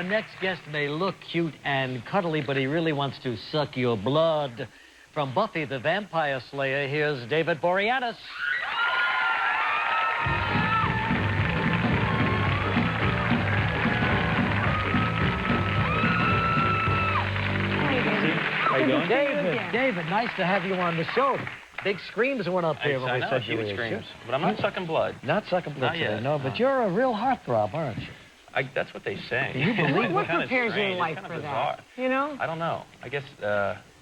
next guest may look cute and cuddly, but he really wants to suck your blood. From Buffy the Vampire Slayer, here's David Boreanaz. How you doing? David, nice to have you on the show. Big screams went up here when we said you were screams, but I'm not sucking blood. Not sucking blood today, today, no, but you're a real heartthrob, aren't you? That's what they say. Do you believe What prepares your life for that? You know? I don't know. I guess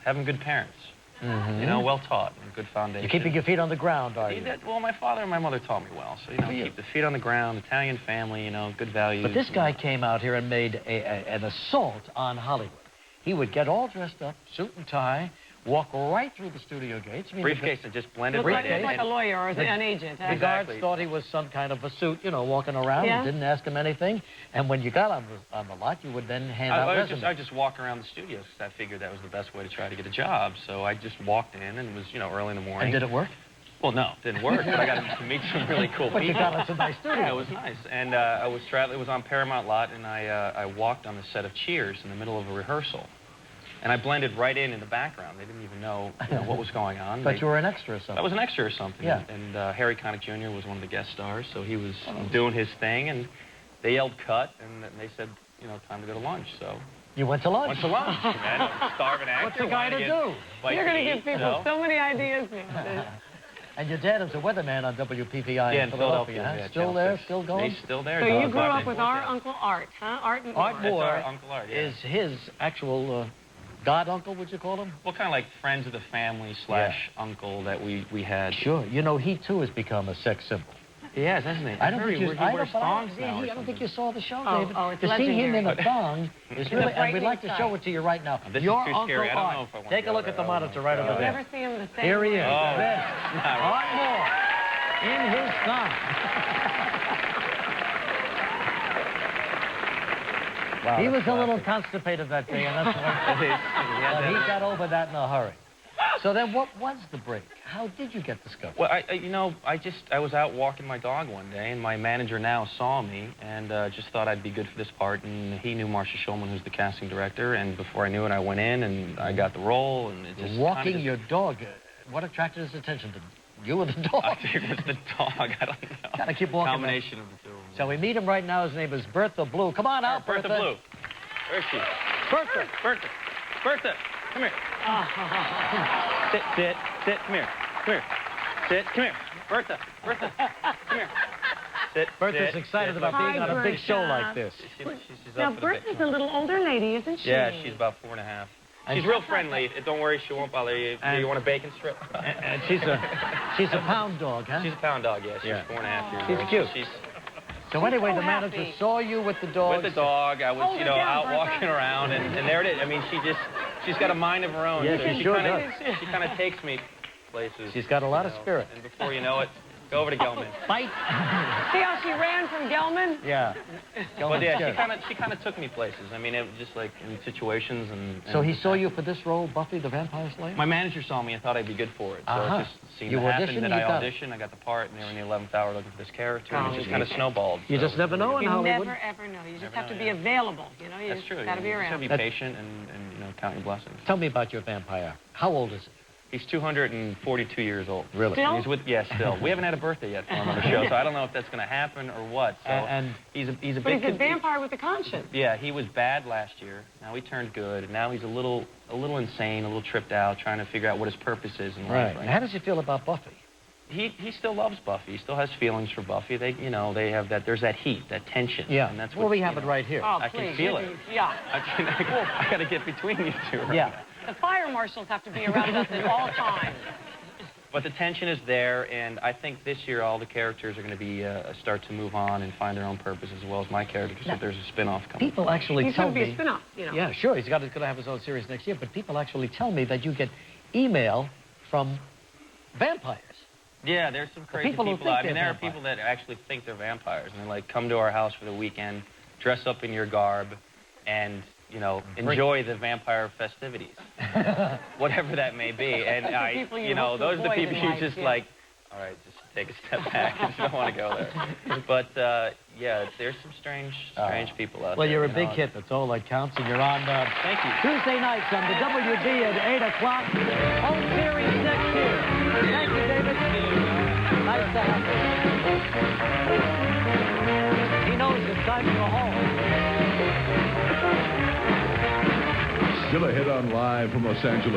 having good parents. Mm-hmm. You know, well taught and good foundation. You're keeping your feet on the ground, are you? Well, my father and my mother taught me well. So, you know, keep the feet on the ground, Italian family, you know, good values. But this guy came out here and made an assault on Hollywood. He would get all dressed up, suit and tie, walk right through the studio gates. Briefcase and just blended right in. Like a lawyer or an agent. The guards thought he was some kind of a suit, you know, walking around. Yeah. Didn't ask him anything. And when you got on the lot, you would then hand out resumes. I just walk around the studios because I figured that was the best way to try to get a job. So I just walked in and it was, you know, early in the morning. And did it work? Well, no, it didn't work, but I got to meet some really cool people. But you got us a nice studio. Yeah, it was nice. And I was traveling, it was on Paramount Lot, and I walked on the set of Cheers in the middle of a rehearsal. And I blended right in the background. They didn't even know, what was going on. But you were an extra or something. I was an extra or something. Yeah. And Harry Connick Jr. was one of the guest stars, so he was doing his thing, and they yelled cut, and they said, you know, time to go to lunch, so... You went to lunch? Went to lunch, man. I'm a starving actor. What's the guy to do? You're going to give people so many ideas, man. And your dad was a weatherman on WPPI in Philadelphia. Huh? Still there, still going? He's still there. So you grew up with our Uncle Art, huh? Art Moore our Uncle Art, yeah. is his actual god uncle, would you call him? Well, kind of like friends of the family / uncle that we had. Sure. You know, he too has become a sex symbol. He has, hasn't he? I don't think you saw the show, David. Oh, it's to see him legendary. in a thong is really, and we'd like to show it to you right now. This Your is too Uncle scary. I don't Art. know if I want Take to a go look at there. the monitor right over You'll there. never see him the same Here he way. is. Art Moore in his thong. Wow, he was a little constipated that day, and that's why but he got over that in a hurry. So then what was the break? How did you get discovered? Well, I was out walking my dog one day, and my manager now saw me and just thought I'd be good for this part, and he knew Marcia Schulman, who's the casting director, and before I knew it, I went in, and I got the role, and it just walking your dog, what attracted his attention? You or the dog? I think it was the dog, I don't know. Gotta keep walking. Combination of the two. Shall we meet him right now? His name is Bertha Blue. Come on out, Bertha Blue. Where is she? Bertha. Bertha, come here. Sit, come here. Sit, come here. Bertha, come here. Sit, Bertha's excited about being on a big show like this. She's Now, up for the bit. Bertha's a little older lady, isn't she? Yeah, she's about 4.5. She's real friendly. Don't worry, she won't bother you. Do you want a bacon strip? And she's a pound dog, huh? She's a pound dog, yeah. She's 4.5 years old. She's cute. So anyway, so the manager happy. saw you with the dog. With the dog, I was, Hold her down, out Bertha. walking around, and there it is. I mean, she's got a mind of her own. Yeah, so she sure does. She kind of takes me places. She's got a lot of spirit. And before you know it, go over to Gelman. Fight. See how she ran from Gelman? Yeah. But yeah, she kind of took me places. I mean, it was just like in situations and So he saw you for this role, Buffy the Vampire Slayer? My manager saw me and thought I'd be good for it. So it just seemed You to happen auditioned, that you I got it. auditioned, I got the part, and they were in the 11th hour looking for this character, and it just kind of snowballed. You so just never know in You Hollywood. never, ever know. You just Never have to know, be yeah. available. You know, you That's just true. got to be You around. just have to be patient and count your blessings. Tell me about your vampire. How old is he? He's 242 years old. Really? Still? He's still. We haven't had a birthday yet for him on the show, so I don't know if that's going to happen or what. So And he's a But big he's a vampire with a conscience. Yeah, he was bad last year. Now he turned good, and now he's a little insane, a little tripped out, trying to figure out what his purpose is in life. right. And how does he feel about Buffy? He still loves Buffy. He still has feelings for Buffy. They have that. There's that heat, that tension. Yeah. And that's well, what, we have it right here. Oh, I please. can feel it. Yeah. I got to get between you two. Right Yeah. now. The fire marshals have to be around us at all times. But the tension is there, and I think this year all the characters are going to be start to move on and find their own purpose, as well as my character, because there's a spin-off coming. People actually He's tell going to be me... a spin-off, you know. Yeah, sure. He's going to have his own series next year, but people actually tell me that you get email from vampires. Yeah, there's some crazy people who people. think I mean, they're there are vampires. people that actually think they're vampires, and they like come to our house for the weekend, dress up in your garb, and enjoy the vampire festivities, whatever that may be. And those are the people you just like. All right, just take a step back. I just don't want to go there. But Yeah, there's some strange people out Well, there. you're a you big know. hit. That's all that counts. And you're on Thank you. Tuesday nights on the WB at 8 o'clock. Home series next year. Thank you, David. Nice to have you. He knows it's time to go home. Still ahead on Live from Los Angeles.